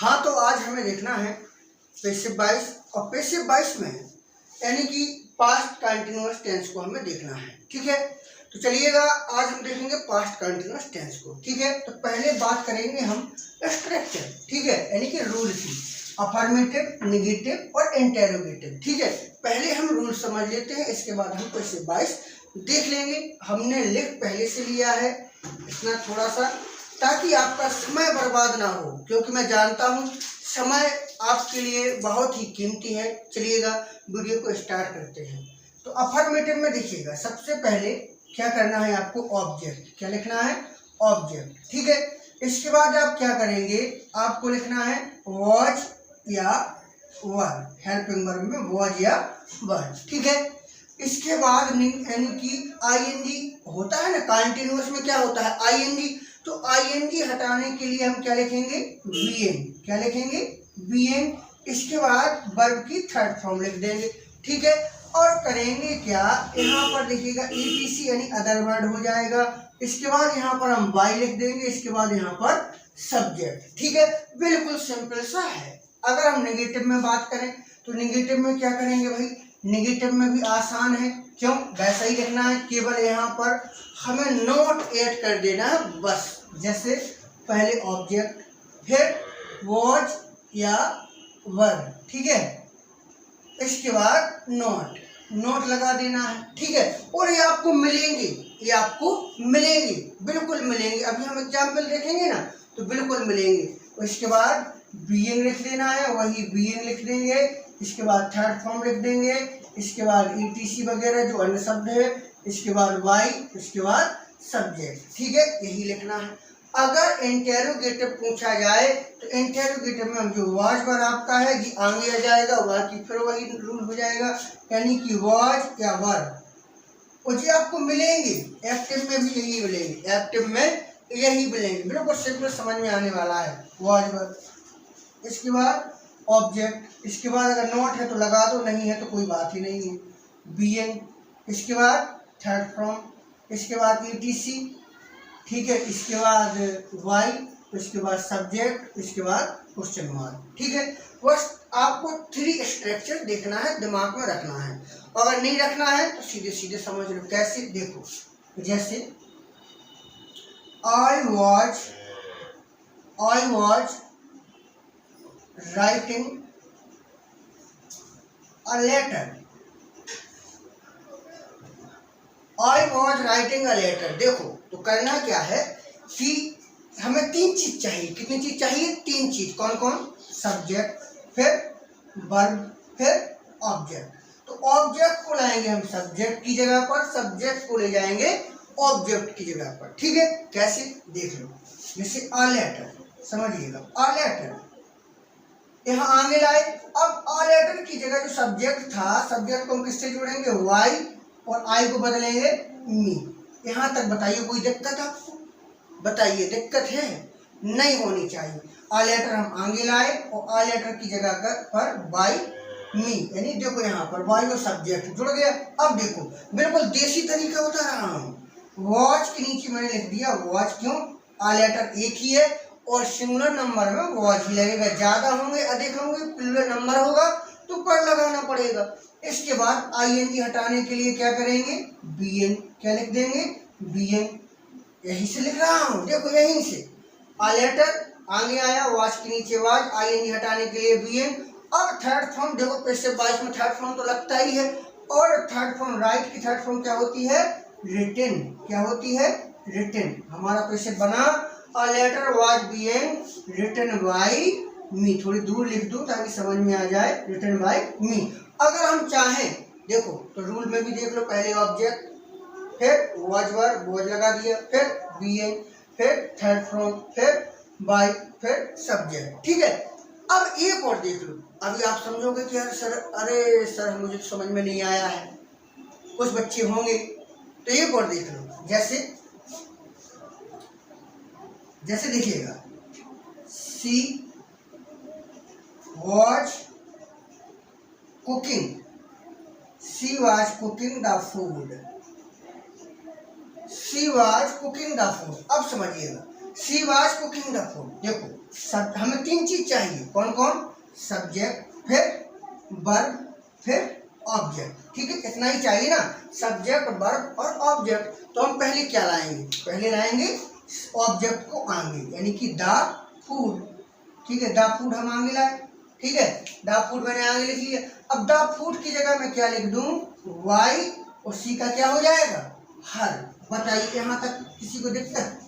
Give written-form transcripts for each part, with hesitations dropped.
हाँ, तो आज हमें देखना है पैसिव वॉइस, और पैसिव वॉइस में यानी कि पास्ट कंटिन्यूअस टेंस को हमें देखना है। ठीक है, तो चलिएगा आज हम देखेंगे पास्ट कंटिन्यूअस टेंस को। ठीक है, तो पहले बात करेंगे हम स्ट्रक्चर, ठीक है, यानी कि रूल की, अफर्मेटिव, नेगेटिव और इंटेरोगेटिव। ठीक है, पहले हम रूल समझ लेते हैं, इसके बाद हम पैसिव वॉइस देख लेंगे। हमने लिख पहले से लिया है इतना थोड़ा सा, ताकि आपका समय बर्बाद ना हो, क्योंकि मैं जानता हूँ समय आपके लिए बहुत ही कीमती है। चलिएगा वीडियो को स्टार्ट करते हैं। तो अफर्मेटिव में देखिएगा, सबसे पहले क्या करना है आपको, ऑब्जेक्ट, क्या लिखना है, ऑब्जेक्ट। ठीक है, इसके बाद आप क्या करेंगे, आपको लिखना है वॉज या वर, हेल्पिंग वर्ब में वॉज या वर। ठीक है, इसके बाद यानी कि आईएनजी होता है ना, कंटिन्यूअस में क्या होता है, आईएनजी, तो आईएनजी हटाने के लिए हम क्या लिखेंगे, बीएन, क्या लिखेंगे, बीएन। इसके बाद वर्ब की थर्ड फॉर्म लिख देंगे। ठीक है, और करेंगे क्या, यहाँ पर देखिएगा ईटीसी यानी अदर वर्ड हो जाएगा। इसके बाद यहाँ पर हम वाई लिख देंगे, इसके बाद यहाँ पर सब्जेक्ट। ठीक है, बिल्कुल सिंपल सा है। अगर हम नेगेटिव में बात करें तो नेगेटिव में क्या करेंगे भाई, नेगेटिव में भी आसान है, क्यों, वैसा ही लिखना है, केवल यहाँ पर हमें नोट ऐड कर देना है बस। जैसे पहले ऑब्जेक्ट, फिर वॉज या वर, ठीक है, इसके बाद नोट, नोट लगा देना है। ठीक है, और ये आपको मिलेंगे, ये आपको मिलेंगे, बिल्कुल मिलेंगे। अभी हम एग्जाम्पल देखेंगे ना, तो बिल्कुल मिलेंगे। और इसके बाद बीइंग लिख देना है, वही बीइंग लिख देंगे। इसके बाद थर्ड फॉर्म लिख देंगे, इसके बाद ईटीसी वगैरह जो अन्य शब्द है, इसके बाद वाई, इसके बाद सब्जेक्ट। ठीक है, यही लिखना है। अगर इंटेरोगेटिव पूछा जाए तो इंटेरोगेटिव में हम जो वॉज पर आपका है कि आगे आ जाएगा, वह की फिर वही रूल हो जाएगा, यानी कि वॉज या वर, और जी आपको मिलेंगे। एक्टिव में भी यही मिलेंगे, एक्टिव में यही मिलेंगे, बिल्कुल सिंपल समझ में आने वाला है, वॉज वर। इसके बाद ऑब्जेक्ट, इसके बाद अगर नोट है तो लगा दो, नहीं है तो कोई बात ही नहीं है, बीइंग, इसके बाद थर्ड फॉर्म, इसके बाद ईटीसी, ठीक है, इसके बाद वाई, इसके बाद सब्जेक्ट, इसके बाद क्वेश्चन मार्क। ठीक है, बस आपको 3 स्ट्रक्चर देखना है, दिमाग में रखना है। अगर नहीं रखना है तो सीधे सीधे समझ लो। कैसे, देखो, जैसे I was writing a letter, I was writing a letter. देखो, तो करना क्या है कि हमें 3 चीज चाहिए। कितनी चीज चाहिए, 3 चीज। कौन कौन, सब्जेक्ट, फिर वर्ब, फिर ऑब्जेक्ट। तो ऑब्जेक्ट को लाएंगे हम सब्जेक्ट की जगह पर, सब्जेक्ट को ले जाएंगे ऑब्जेक्ट की जगह पर। ठीक है, कैसे, देख लो। जैसे अ लेटर, समझिएगा, अ लेटर यहाँ आगे लाए। अब अ लेटर की जगह जो सब्जेक्ट था, सब्जेक्ट को हम किससे जोड़ेंगे, वाई, और आई को बदलेंगे मी। यहाँ तक बताइए कोई दिक्कत आपको, बताइए दिक्कत है, नहीं होनी चाहिए। आ लेटर हम आगे लाए और आ लेटर की जगह पर बाई मी, यानी देखो यहाँ पर वाई और सब्जेक्ट जुड़ गया। अब देखो, बिल्कुल देसी तरीका बता रहा हूँ। वॉच के नीचे मैंने लिख दिया वॉच, क्यों, आ लेटर एक ही है और सिंगुलर नंबर में वॉच ही लगेगा। ज्यादा होंगे, अधिक होंगे, प्लूरल नंबर होगा तो पर लगाना पड़ेगा। इसके बाद आईएनजी हटाने के लिए क्या करेंगे, बीएन, क्या लिख देंगे, बीएन, यहीं से लिख रहा हूँ, देखो यहीं से। आ लेटर आगे आया, वॉच के नीचे वॉच, आईएनजी हटाने के लिए बीएन। अब थर्ड फॉर्म देखो, पैसिव वॉइस में थर्ड फॉर्म तो लगता ही है, और थर्ड फॉर्म राइट की थर्ड फॉर्म क्या होती है, रिटन, क्या होती है, रिटन। हमारा पैसिव बना, a letter was been written by me. थोड़ी दूर लिख दूं ताकि समझ में आ जाए, रिटन बाई मी। अगर हम चाहें, देखो तो रूल में भी देख लो, पहले ऑब्जेक्ट, फिर वॉज वर, वॉज लगा दिया, फिर बीएन, फिर थर्ड फॉर्म, फिर बाई, फिर सब्जेक्ट। ठीक है, अब एक और देख लो। अभी आप समझोगे कि अरे सर मुझे तो समझ में नहीं आया है, कुछ बच्चे होंगे, तो एक और देख लो। जैसे देखिएगा, she was cooking, she was cooking the food, she was cooking the food. अब समझिएगा, she was cooking the food. देखो सब हमें तीन चीज चाहिए, कौन कौन, सब्जेक्ट, फिर वर्ब, फिर ऑब्जेक्ट। ठीक है, इतना ही चाहिए ना, सब्जेक्ट, वर्ब और ऑब्जेक्ट। तो हम पहले क्या लाएंगे, पहले लाएंगे ऑब्जेक्ट को आगे, यानी कि द फूड। ठीक है, द फूड हम आगे लाए। ठीक है, द फूड मैंने आगे लिख लिया। अब द फूड की जगह मैं क्या लिख दूं, वाई, और सी का क्या हो जाएगा, हर। बताइए यहाँ तक किसी को दिक्कत,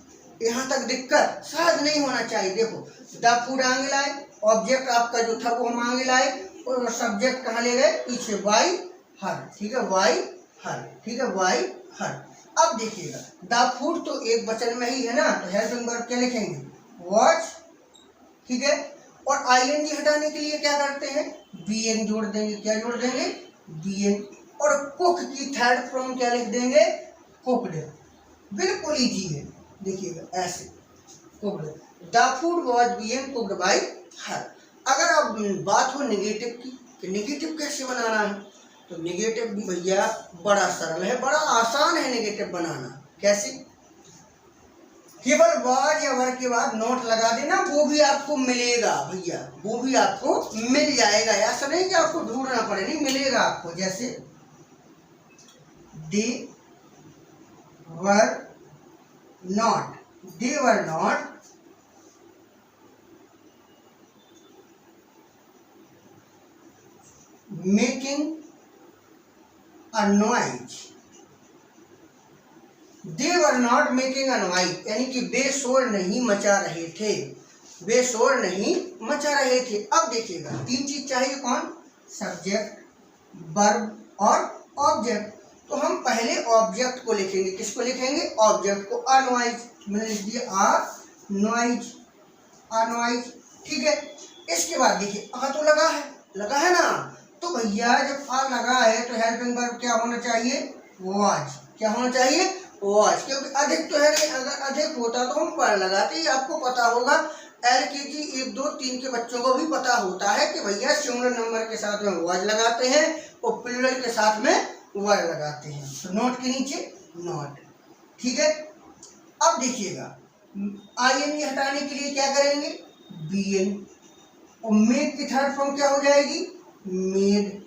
यहाँ तक दिक्कत शायद नहीं होना चाहिए। देखो द फूड आगे लाए, ऑब्जेक्ट आपका जो था वो हम आगे लाए, और सब्जेक्ट कहाँ ले गए, पीछे, वाई हर। ठीक है, वाई हर। ठीक है, वाई हर। अब देखिएगा द फूड तो एक वचन में ही है ना, तो हेल्पिंग वर्ब क्या लिखेंगे, वॉच। ठीक है, और आईएनजी हटाने के लिए क्या करते हैं, बीएन जोड़ देंगे। क्या जोड़ देंगे, बीएन। और कुक की थर्ड फॉर्म क्या लिख देंगे, कुकड। बिल्कुल इजी है, देखिएगा ऐसे, cooked. The food was being cooked bye हर। अगर अब बात हो नेगेटिव की, कि नेगेटिव कैसे बनाना है, तो नेगेटिव भी भैया बड़ा सरल है, बड़ा आसान है नेगेटिव बनाना। कैसे, केवल वाज या वर के बाद नोट लगा देना, वो भी आपको मिलेगा भैया, वो भी आपको मिल जाएगा। ऐसा नहीं कि आपको ढूंढना पड़े, नहीं मिलेगा आपको। जैसे they were not, they were not making a noise, they were not making a noise, यानी कि वे शोर नहीं मचा रहे थे, वे शोर नहीं मचा रहे थे। अब देखिएगा तीन चीज चाहिए, कौन, सब्जेक्ट, वर्ब और ऑब्जेक्ट। तो हम पहले ऑब्जेक्ट को लिखेंगे, किसको लिखेंगे, ऑब्जेक्ट को, अ नॉइज। मैंने लिख दिया अ नॉइज, अ नॉइज। ठीक है, इसके बाद देखिए आ तो लगा है ना, तो भैया जब आ लगा है तो हेल्पिंग वर्ब क्या होना चाहिए, वॉज। क्या होना चाहिए, वॉज, क्योंकि अधिक तो है नहीं, अगर अधिक होता तो हम पर लगाते। ही आपको पता होगा, LKG 1, 2, 3 के बच्चों को भी पता होता है कि भैया सिंगुलर नंबर के साथ में वॉज लगाते हैं और प्लूरल के साथ में वर लगाते हैं। तो नोट के नीचे नॉट। ठीक है, अब देखिएगा आईएनजी हटाने के लिए क्या करेंगे, बीएन, और मेड की थर्ड फॉर्म क्या हो जाएगी, मेड।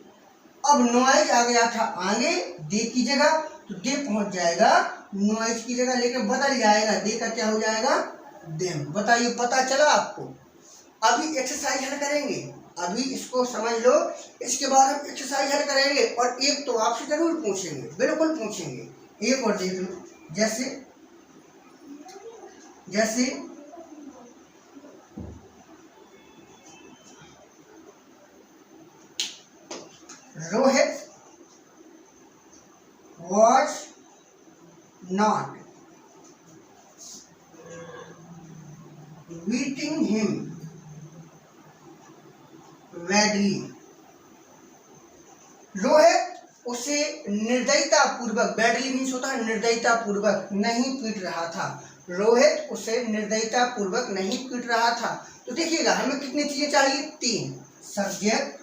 अब नॉइज आ गया था आगे दे की जगह, तो दे पहुंच जाएगा नॉइज की जगह, लेकिन बदल जाएगा, दे का क्या हो जाएगा, देम। बताइए पता चला आपको। अभी एक्सरसाइज हल करेंगे, अभी इसको समझ लो, इसके बाद हम एक्सरसाइज हल करेंगे, और एक तो आपसे जरूर पूछेंगे, बिल्कुल पूछेंगे। एक और देख लो, जैसे जैसे Rohit was not beating him badly, Rohit उसे निर्दयता पूर्वक, बैडली मीन्स होता है निर्दयता पूर्वक, नहीं पीट रहा था। रोहित उसे निर्दयता पूर्वक नहीं पीट रहा था। तो देखिएगा हमें कितनी चीजें चाहिए, तीन, सब्जेक्ट,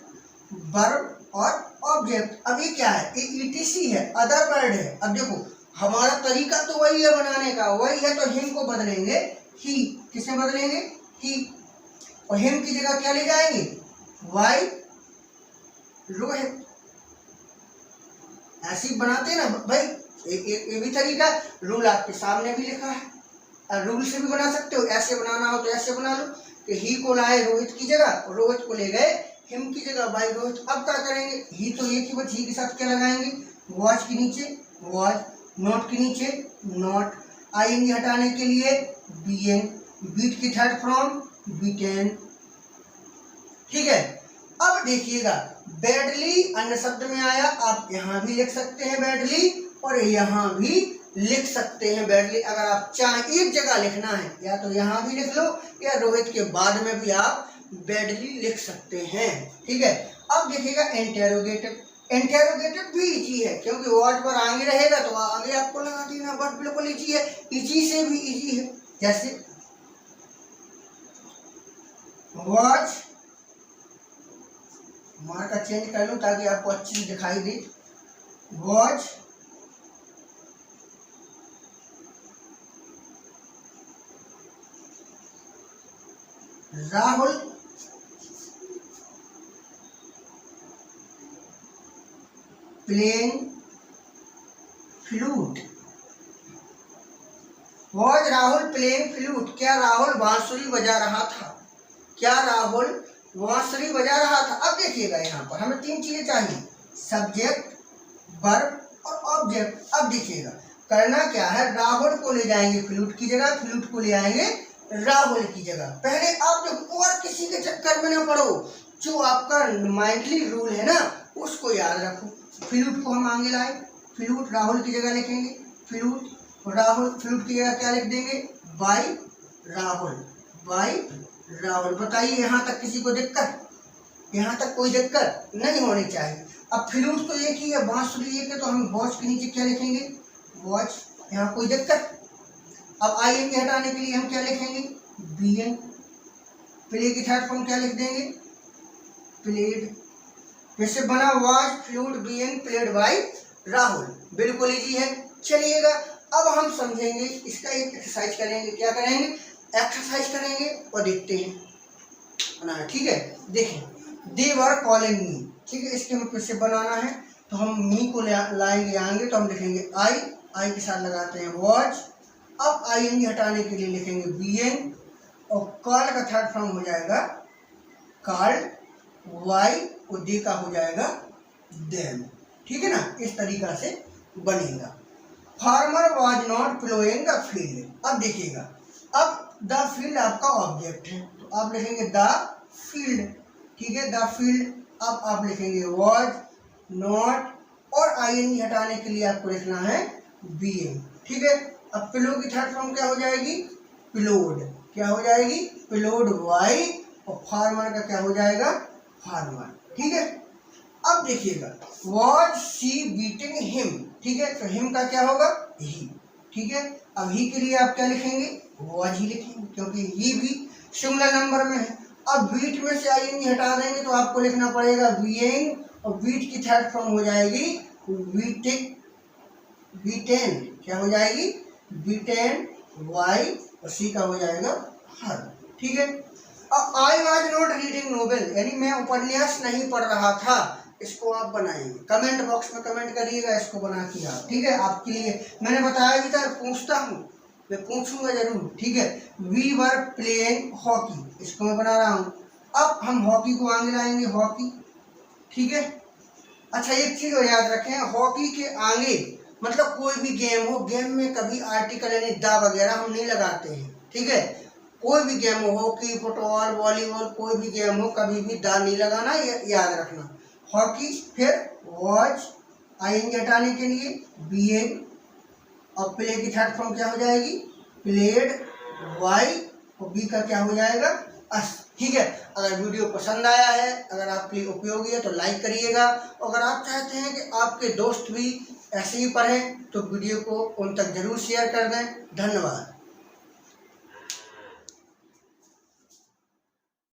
वर्ब और ऑब्जेक्ट। अब ये क्या है, ये ईटीसी है, अदर वर्ड है। अब देखो हमारा तरीका तो वही है बनाने का, वही है, तो हिम को बदलेंगे ही। किसमें बदलेंगे, ही, और हिम की जगह क्या ले जाएंगे, वाई, रोहित। ऐसे बनाते ना भाई, एक भी तरीका, रूल आपके सामने भी लिखा है, रूल से भी बना सकते हो। ऐसे बनाना हो तो ऐसे बना लो कि ही को लाए रोहित की जगह, रोहित को ले गए हिम की जगह, बाई रोहित। अब क्या करेंगे, ही तो एक ही बच, ही के साथ क्या लगाएंगे, वॉच के नीचे वॉच, नोट के नीचे नोट, आईएनजी हटाने के लिए बीएन, बीट की थर्ड फॉर्म बीटेन। ठीक है, अब देखिएगा बैडली अन्य शब्द में आया, आप यहाँ भी लिख सकते हैं बैडली, और यहाँ भी लिख सकते हैं बैडली। अगर आप चाहें एक जगह लिखना है, या तो यहाँ भी लिख लो, या रोहित के बाद में भी आप बैडली लिख सकते हैं। ठीक है, अब देखिएगा इंटेरोगेटिव, इंटेरोगेटिव भी इजी है, क्योंकि वर्ड पर आगे रहेगा तो आगे आपको लगा देना, वर्ड बिल्कुल इजी है, इजी से भी इजी है। जैसे वॉच, मार्क का चेंज कर लूं ताकि आपको अच्छी दिखाई दे, watch Rahul playing flute. Was Rahul playing flute, क्या राहुल बांसुरी बजा रहा था? क्या राहुल बांसुरी बजा रहा था? अब देखिएगा यहाँ पर हमें तीन चीजें चाहिए, सब्जेक्ट, वर्ब और ऑब्जेक्ट। अब देखिएगा करना क्या है, राहुल को ले जाएंगे फ्लूट की जगह, फ्लूट को ले आएंगे राहुल की जगह। पहले आप देखो और किसी के चक्कर में ना पड़ो, जो आपका माइंडली रूल है ना उसको याद रखो। फ्लूट को हम आगे लाए, फ्लूट राहुल की जगह लिखेंगे फ्लूट, राहुल फ्लूट की जगह क्या लिख देंगे, बाय राहुल, बाय राहुल। बताइए यहाँ तक किसी को दिक्कत? यहाँ तक कोई दिक्कत नहीं होनी चाहिए। अब फ्लूट तो एक ही है, बांसुरी एक है, तो हम वॉच के नीचे क्या लिखेंगे, वॉच। यहाँ कोई दिक्कत? अब आईएनजी हटाने के लिए हम क्या लिखेंगे, बीएन। प्ले की थर्ड फॉर्म क्या लिख देंगे, प्लेड। जैसे बना watch flute been played by Rahul, बिल्कुल इजी है। चलिएगा अब हम समझेंगे इसका एक एक्सरसाइज करेंगे। क्या करेंगे, एक्सरसाइज करेंगे और देखते हैं बनाना, ठीक है। देखें, दे वर कॉलिंग मी, ठीक है। इसके हमें फिर से बनाना है, तो हम मी को लाएंगे आएंगे, तो हम लिखेंगे आई के साथ लगाते हैं वॉच। अब आईएनजी हटाने के लिए लिखेंगे बीएन, और कॉल का थर्ड फॉर्म हो जाएगा कॉल्ड, वाई और दे का हो जाएगा देम, ठीक है ना। इस तरीका से बनेगा। Farmer was not ploughing the field. अब देखिएगा, अब द फील्ड आपका ऑब्जेक्ट है, तो आप लिखेंगे द फील्ड, ठीक है, द फील्ड। अब आप लिखेंगे वाज नॉट, और आईएनजी हटाने के लिए आपको लिखना है बीइंग, ठीक है। अब प्लो की थर्ड फॉर्म क्या हो जाएगी, प्लोड। क्या हो जाएगी, प्लोड वाई, और फार्मर का क्या हो जाएगा, फार्मर, ठीक है। अब देखिएगा, वॉज शी बीटिंग हिम, ठीक है, तो हिम का क्या होगा, ही, ठीक है। अब ही के लिए आप क्या लिखेंगे, वॉज ही लिखेंगे, क्योंकि ही भी सिंगुलर नंबर में है। अब बीट में से आईएनजी हटा देंगे तो आपको लिखना पड़ेगा बीइंग, और बीट की थर्ड फॉर्म हो जाएगी बीटिंग, बीटेन, क्या हो जाएगी, बीटेन वाई, और सी का हो जाएगा हर, ठीक है। अब I was not reading novel, यानी मैं उपन्यास नहीं पढ़ रहा था। इसको आप बनाएंगे, कमेंट बॉक्स में कमेंट करिएगा इसको बना के आप, ठीक है। आपके लिए मैंने बताया भी था, पूछता हूँ, मैं पूछूंगा जरूर, ठीक है। वी वर प्लेइंग हॉकी, इसको मैं बना रहा हूँ। अब हम हॉकी को आगे लाएंगे, हॉकी, ठीक है। अच्छा एक चीज और याद रखें, हॉकी के आगे मतलब कोई भी गेम हो, गेम में कभी आर्टिकल यानी दा वगैरह हम नहीं लगाते हैं, ठीक है। कोई भी गेम हो, हॉकी, फुटबॉल, वॉलीबॉल, कोई भी गेम हो, कभी भी दा नहीं लगाना, याद रखना। हॉकी, फिर वॉच, आईएनजी हटाने के लिए बीइंग, और प्ले की थर्ड फॉर्म क्या हो जाएगी, प्लेड, वाई, और बी का क्या हो जाएगा, अस, ठीक है। अगर वीडियो पसंद आया है, अगर आपके लिए उपयोगी है तो लाइक करिएगा। अगर आप चाहते हैं कि आपके दोस्त भी ऐसे ही पढ़ें तो वीडियो को उन तक जरूर शेयर कर दें। धन्यवाद।